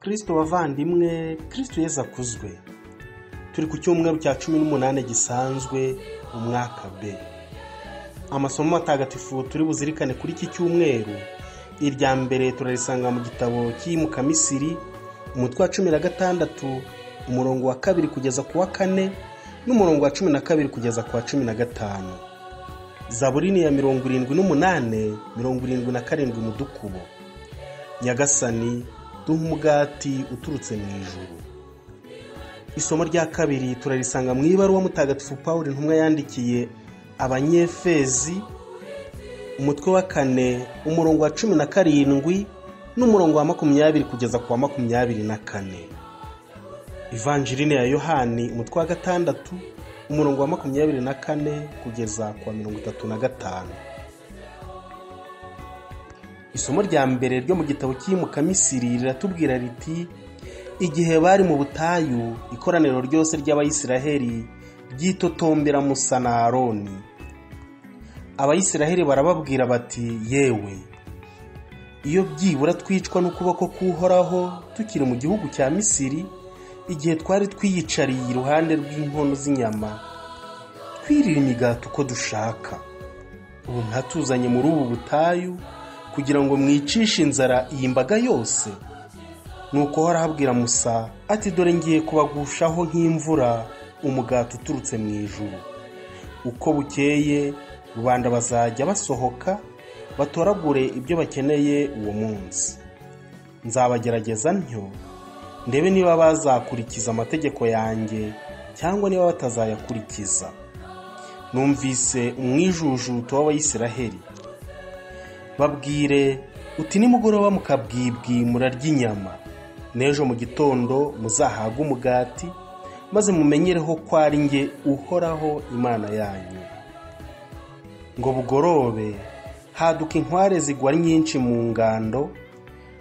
Kristo bavandimwe, Kristo Yesu akuzwe. Turi ku cyumweru cya 18 gisanzwe umwaka B. Amasomo matagatifu turi buzirikane kuri iki cyumweru, irya mbere turarisanga mu gitabo cy'Imuka Misiri, umutwe wa 16, umurongo wa 2 kugeza ku wa 4 n'umurongo wa 12 kugeza ku wa 15. Zaburi ni ya 78, 77 mu dukubo. Nyagasani duha umugati uturutse mu ijuru. Isomo rya kabiri turarisanga mu ibaruwa mutagatifu Paulo intumwa yandikiye Abanyefezi, umutwe wa 4, umurongo wa 17 n'umurongo wa 20 kugeza ku wa 24. Evangeline ya Yohani, umutwe wa 6, umurongo wa 24 kugeza ku wa 35. Isomo rya mbere ryo mu gitabo cy'Imuka Misiri riratubwira riti: igihe bari mu butayu, ikoraniro ryose ry'Abayisiraheli ryitotombera Musa na Aroni. Abayisiraheli barababwira bati: yewe, iyo byibura twicwa n'ukuboko k'Uhoraho tukiri mu gihugu cya Misiri, igihe twari twiyicariye iruhande rw'inkono z'inyama, twirira imigati uko dushaka. Ubu ntatuzanye muri ubu butayu kugira ngo mwicishe inzara iyi mbaga yose. Nuko arahabwira Musa ati: dore ngiye kubagushaho nk'imvura umugati uturutse mu ijuru. Uko bukeye rubanda bazajya basohoka batoragure ibyo bakeneye uwo munsi. Nzabagerageza ntyo ndebe niba bazakurikiza amategeko yanjye cyangwa niba batazayakurikiza. Numvise umwijujuto w'Abayisiraheli. Babwire uti: nimugoroba mukabwibwi murarya inyama, n'ejo mu gitondo muzahaga umugati, maze mumenyereho ko ari nge Uhoraho Imana yanyu. Ngo bugorobe haduka inkware zigwa nyinshi mu ngando,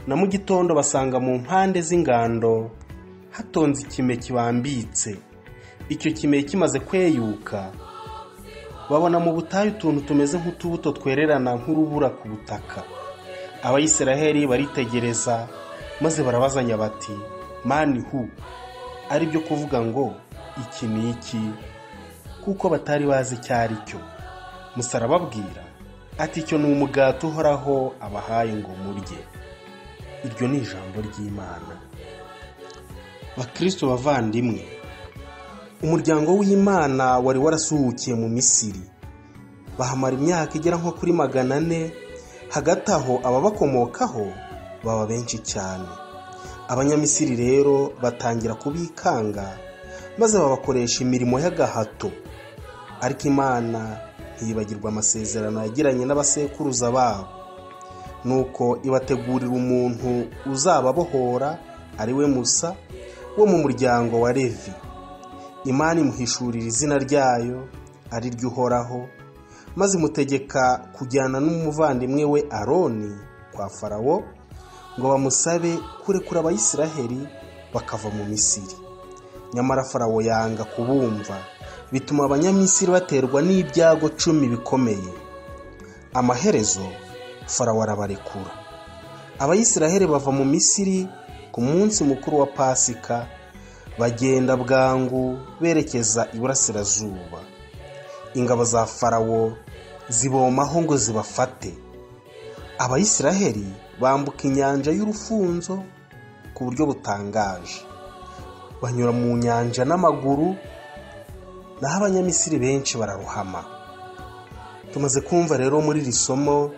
na mu gitondo basanga mu mpande z'ingando hatonze ikime kibambitse. Icyo kime kimaze kweyuka, babona mu butayu utuntu tumeze nk'utubuto twererana nk'urubura ku butaka. Abayisiraheli baritegereza, maze barabazanya bati: mani hu, ari byo kuvuga ngo iki ni iki? Kuko batari bazi icyo ari cyo. Musa arababwira ati: icyo ni umugati Uhoraho abahaye ngo murye. Iryo ni ijambo ry'Imana. Bakristo bavandimwe, umuryango w'Imana wari warasuhukiye mu Misiri. Bahamara imyaka igera nko kuri 400. Hagati aho ababakomokaho baba benshi cyane. Abanyamisiri rero batangira kubikanga, maze babakoresha imirimo y'agahato. Ariko Imana ntiyibagirwa amasezerano yagiranye n'abasekuruza babo. Nuko ibategurira umuntu uzababohora, ari we Musa, wo mu muryango wa Levi. Imana imuhishurira izina ryayo, ari ryo Uhoraho, maze imutegeka kujyana n'umuvandimwe we Aroni kwa Farawo ngo bamusabe kurekura Abayisiraheli bakava mu Misiri. Nyamara Farawo yanga kubumva, bituma Abanyamisiri baterwa n'ibyago 10 bikomeye. Amaherezo Farawo arabarekura. Abayisiraheli bava mu Misiri ku munsi mukuru wa Pasika, bagenda bwangu berekeza iburasirazuba. Ingabo za Farawo zibomaho ngo zibafate. Abayisiraheli bambuka inyanja y'urufunzo ku buryo butangaje. Banyura mu nyanja n'amaguru, naho Abanyamisiri benshi bararuhama. Tumaze kumva rero muri iri somo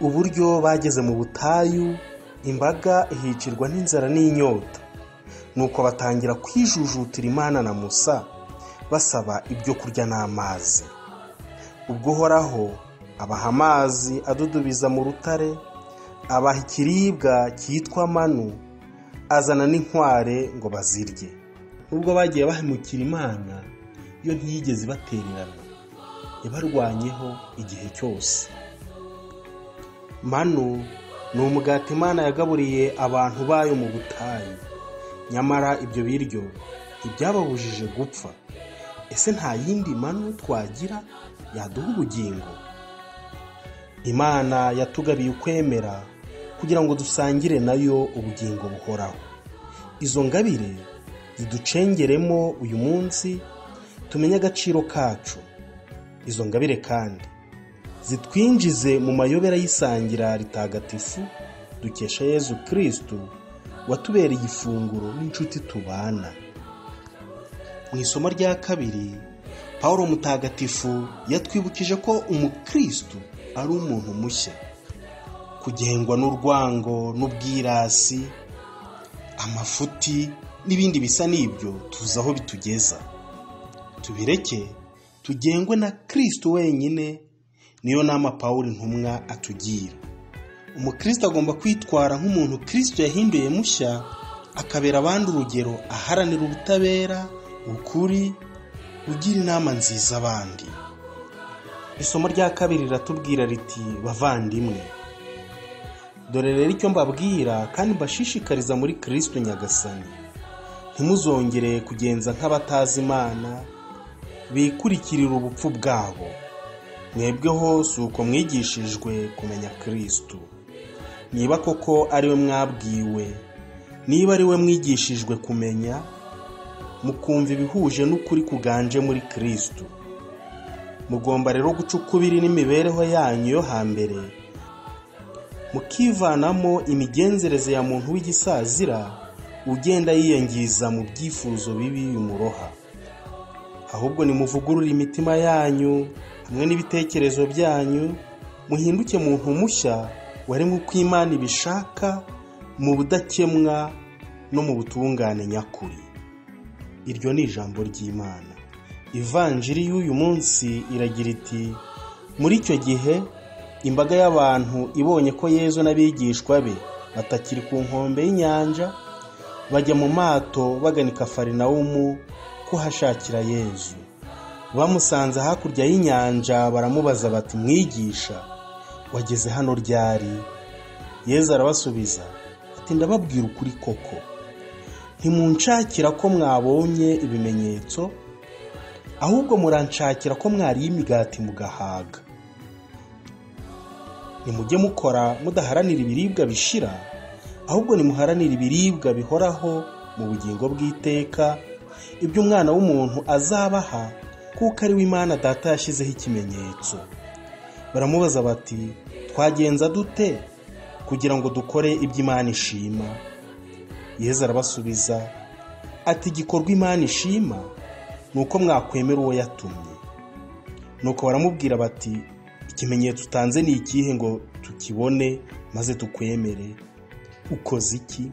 uburyo bageze mu butayu, imbaga ihicirwa n'inzara n'inyota. Nuko batangira kwijujutira Imana na Musa, basaba ibyo kurya n'amazi. Ubwo Uhoraho abaha amazi adudubiza mu rutare, abaha ikiribwa cyitwa manu, azana n'inkware ngo bazirye. Nubwo bagiye bahemukira Imana, yo ntiyigeze batererana, yabarwanyeho igihe cyose. Manu ni umugati Imana yagaburiye abantu bayo mu butayu. Nyamara ibyo biryo ntibyababujije gupfa. Ese nta yindi manu twagira yaduha ubugingo? Imana yatugabiye ukwemera kugira ngo dusangire nayo ubugingo buhoraho. izo ngabire ziducengeremo uyu munsi tumenye agaciro kacu. Izo ngabire kandi zitwinjize mu mayobera y'isangira ritagatifu dukesha Yezu Kristo watubereye ifunguro n'inshuti tubana. Mu isomo rya kabiri, Pawulo mutagatifu yatwibukije ko umukristo ari umuntu mushya. Kugengwa n'urwango n'ubwirasi, amafuti n'ibindi bisa n'ibyo tuzi aho bitugeza. Tubireke tugengwe na Kristo wenyine, niyo nama Pawulo intumwa atugira. Umukristo agomba kwitwara nk'umuntu Kristo yahinduye mushya, akabera abandi urugero, aharanira ubutabera, ukuri, ugira inama nziza abandi. Isomo rya kabiri riratubwira riti, bavandimwe, dore rero icyo mbabwira kandi mbashishikariza muri Kristo Nyagasani, ntimuzongere kugenza nk'abatazi Imana, bikurikirira ubupfu bwabo. Mwebweho si uko mwigishijwe kumenya Kristo. Niba koko ari we mwabwiwe, niba ari we mwigishijwe kumenya, mukumva ibihuje n'ukuri kuganje muri Kristo. Mugomba rero guca ukubiri n'imibereho yanyu yo hambere, mukivanamo imigenzereze ya muntu w'igisazira ugenda yiyangiza mu byifuzo bibi bimuroha. Ahubwo nimuvugurure imitima yanyu hamwe n'ibitekerezo byanyu, muhinduke muntu mushya waremwe uko Imana ibishaka, mu budakemwa no mu butungane nyakuri. Iryo ni ijambo ry'Imana. Ivanjiri y'uyu munsi iragira iti, muri icyo gihe imbaga y'abantu ibonye ko Yezu n'abigishwa be batakiri ku nkombe y'inyanja, bajya mu mato bagana i Kafarinawumu kuhashakira Yezu. Bamusanze hakurya y'inyanja baramubaza bati, mwigisha, wageze hano ryari? Yezu arabasubiza ati, ndababwira ukuri koko, ntimunshakira ko mwabonye ibimenyetso, ahubwo muranshakira ko mwariye imigati mugahaga. Nimujye mukora mudaharanira ibiribwa bishira, ahubwo nimuharanira ibiribwa bihoraho mu bugingo bw'iteka, ibyo Umwana w'umuntu azabaha, kuko ari we Imana Data yashyizeho ikimenyetso. Baramubaza bati, twagenza dute kugira ngo dukore ibyo Imana ishima? Yezu arabasubiza ati, igikorwa Imana ishima ni uko mwakwemera uwo yatumye. Nuko baramubwira bati, ikimenyetso utanze ni ikihe ngo tukibone maze tukwemere? Ukoze iki?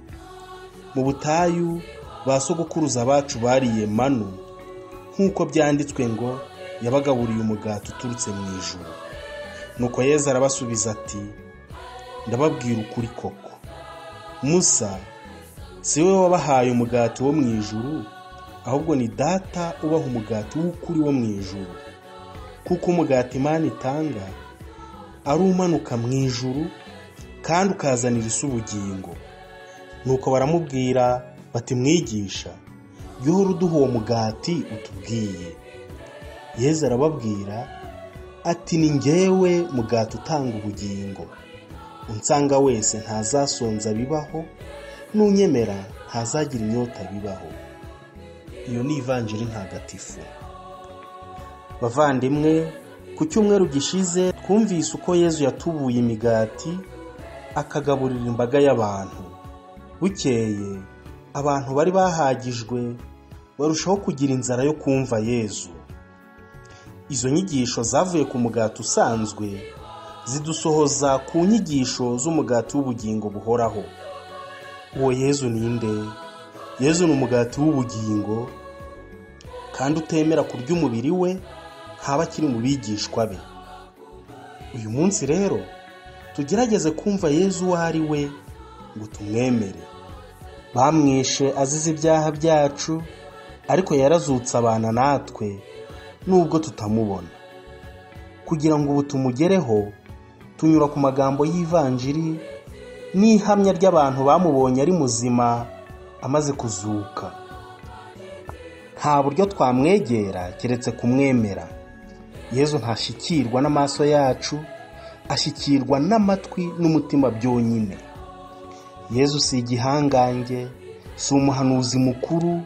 Mu butayu ba sogokuruza bacu bariye manu, nk'uko byanditswe ngo yabagaburiye umugati uturutse mu ijuru. Nuko Yezu arabasubiza ati, ndababwira ukuri koko, Musa si we wabahaye umugati wo mu ijuru, ahubwo ni Data ubaha umugati w'ukuri wo mu ijuru. Kuko umugati Imana itanga ari umanuka mu ijuru, kandi ukazanira isi ubugingo. Nuko baramubwira bati, mwigisha, jya uhora uduha uwo mugati utubwiye. Yezu arababwira ati, ni njyewe mugati utanga ubugingo. Unsanga wese ntazasonza bibaho, n'unyemera ntazagira inyota bibaho. Iyo ni ivanjiri ntagatifu. Bavandimwe, ku cyumweru gishize twumvise uko Yezu yatubuye imigati akagaburira imbaga y'abantu. Bukeye abantu bari bahagijwe barushaho kugira inzara yo kumva Yezu. Izo nyigisho zavuye ku mugati usanzwe zidusohoza ku nyigisho z'umugati w'ubugingo buhoraho. Uwo Yezu ni nde? Yezu ni umugati w'ubugingo, kandi utemera kurya umubiri we ntaba akiri mu bigishwa be. Uyu munsi rero tugerageze kumva Yezu uwo ari we ngo tumwemere. Bamwishe azize ibyaha byacu, ariko yarazutse abana natwe nubwo tutamubona. Kugira ngo ubu tumugereho, tunyura ku magambo y'ivanjiri n'ihamya ry'abantu bamubonye ari muzima amaze kuzuka. Nta buryo twamwegera keretse kumwemera. Yezu ntashikirwa n'amaso yacu, ashikirwa n'amatwi n'umutima byonyine. Yezu si igihangange, si umuhanuzi mukuru,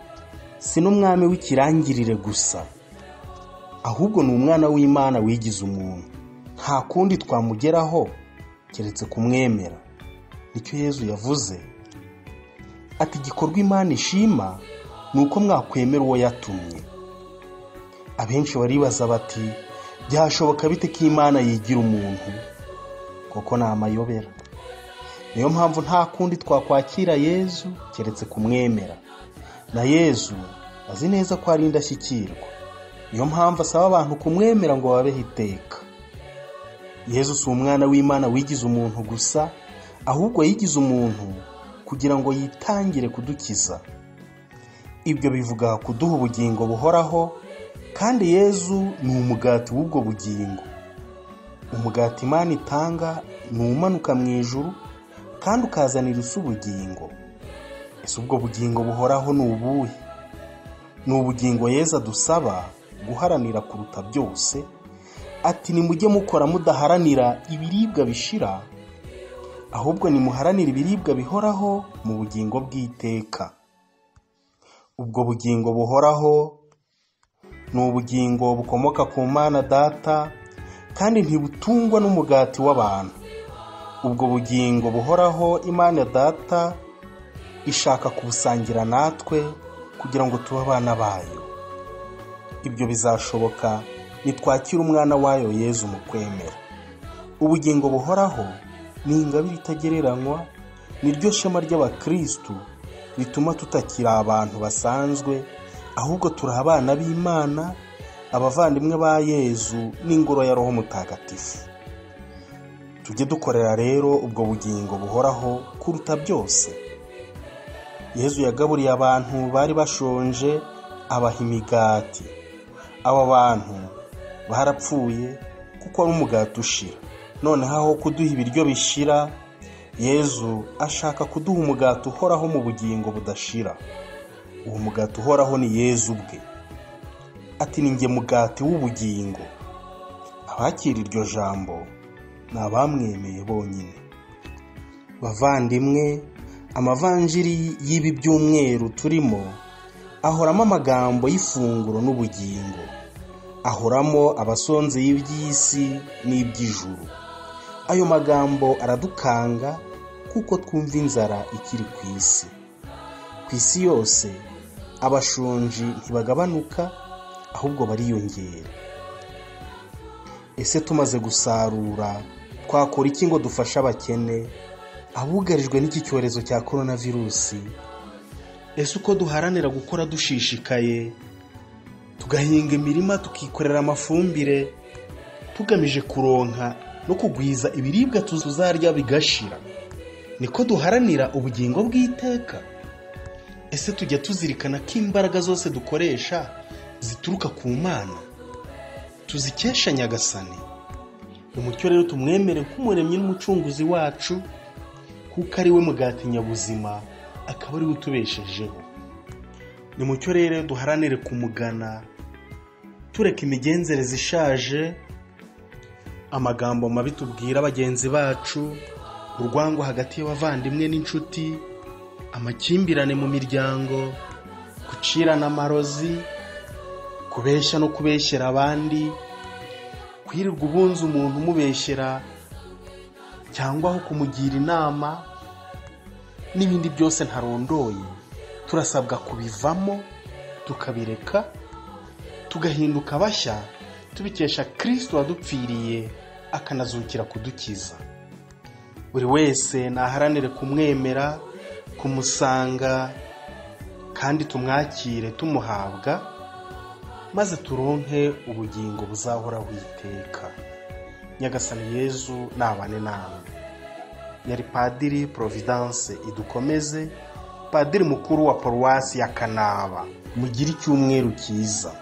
si n'umwami w'ikirangirire gusa, ahubwo ni umwana w'Imana wigize umuntu. Nta kundi twamugeraho keretse kumwemera. Nicyo Yezu yavuze ati, igikorwa Imana ishima ni uko mwakwemera uwo yatumye. Abenshi baribaza bati, byashoboka bite ko Imana yigira umuntu? Koko ni amayobera. Niyo mpamvu nta kundi twakwakira Yezu keretse kumwemera. Na Yezu azi neza ko ari indashyikirwa. Niyo mpamvu asaba abantu kumwemera ngo babeho iteka. Yezu si umwana w'Imana wigize umuntu gusa, ahubwo yigize umuntu kugira ngo yitangire kudukiza. Ibyo bivuga kuduha ubugingo buhoraho, kandi Yezu ni umugati w'ubwo bugingo. Umugati Imana itanga ni umanuka mu ijuru kandi ukazanira isi ubugingo. Ese ubwo bugingo buhoraho ni ubuhe? Ni ubugingo Yezu adusaba guharanira kuruta byose. Ati, nimujye mukora mudaharanira ibiribwa bishira, ahubwo nimuharanire ibiribwa bihoraho mu bugingo bw'iteka. Ubwo bugingo buhoraho ni ubugingo bukomoka ku Mana Data, kandi ntibutungwa n'umugati w'abantu. Ubwo bugingo buhoraho Imana Data ishaka kubusangira natwe kugira ngo tube abana bayo. Ibyo bizashoboka nitwakira umwana wayo Yezu mu kwemera. Ubugingo buhoraho ni ingabire itagereranywa, niryo shema ry'abakristu rituma tutakiri abantu basanzwe, ahubwo turi abana b'Imana, abavandimwe ba Yezu n'ingoro ya Roho Mutagatifu. Tujye dukorera rero ubwo bugingo buhoraho kuruta byose. Yezu yagaburiye abantu bari bashonje, abaha imigati. Aba bantu barapfuye kuko ari umugati ushira. Noneho aho kuduha ibiryo bishira, Yezu ashaka kuduha umugati uhoraho mu bugingo budashira. Uwo mugati uhoraho ni Yezu ubwe. Ati, ni njye mugati w'ubugingo. Abakira iryo jambo ni abamwemeye bonyine. Bavandimwe, amavanjiri y'ibi byumweru turimo ahoramo amagambo y'ifunguro n'ubugingo. Ahoramo abasonzeye iby'isi n'iby'ijuru. Ayo magambo aradukanga kuko twumva inzara ikiri ku isi. Ku isi yose abashonji ntibagabanuka, ahubwo bariyongera. Ese tumaze gusarura twakora iki ngo dufashe abakene, abugarijwe n'iki cyorezo cya coronavirus? Ese uko duharanira gukora dushishikaye, tugahinga imirima tukikorera amafumbire, tugamije kuronka no kugwiza ibiribwa tuzarya bigashira, niko duharanira ubugingo bw'iteka? Ese tujya tuzirikana ko imbaraga zose dukoresha zituruka ku Mana, tuzikesha Nyagasani? Umucyo rero tumwemere nk'umuremyi n'umucunguzi wacu, kuko ari we mugati nyabuzima, akaba ari we utubeshejeho. Nimucyo rero duharanire kumugana, tureka imigenzereze ishaje, amagambo mabi tubwira bagenzi bacu, urwango hagati y'abavandimwe n'inshuti, amakimbirane mu miryango, gucirana amarozi, kubeshya no kubeshyera abandi, kwirirwa ubunza umuntu umubeshyera cyangwa aho kumugira inama, n'ibindi byose ntarondoye. Turasabwa kubivamo, tukabireka, tugahinduka bashya, tubikesha Kristo wadupfiriye akanazukira kudukiza. Buri wese naharanire kumwemera, kumusanga, kandi tumwakire tumuhabwa, maze turonke ubugingo buzahoraho iteka. Nyagasani Yezu nabane namwe. Yari Padiri Providence Idukomeze, Padiri mukuru wa Paruwasi ya Kanaba. Mugire icyumweru cyiza.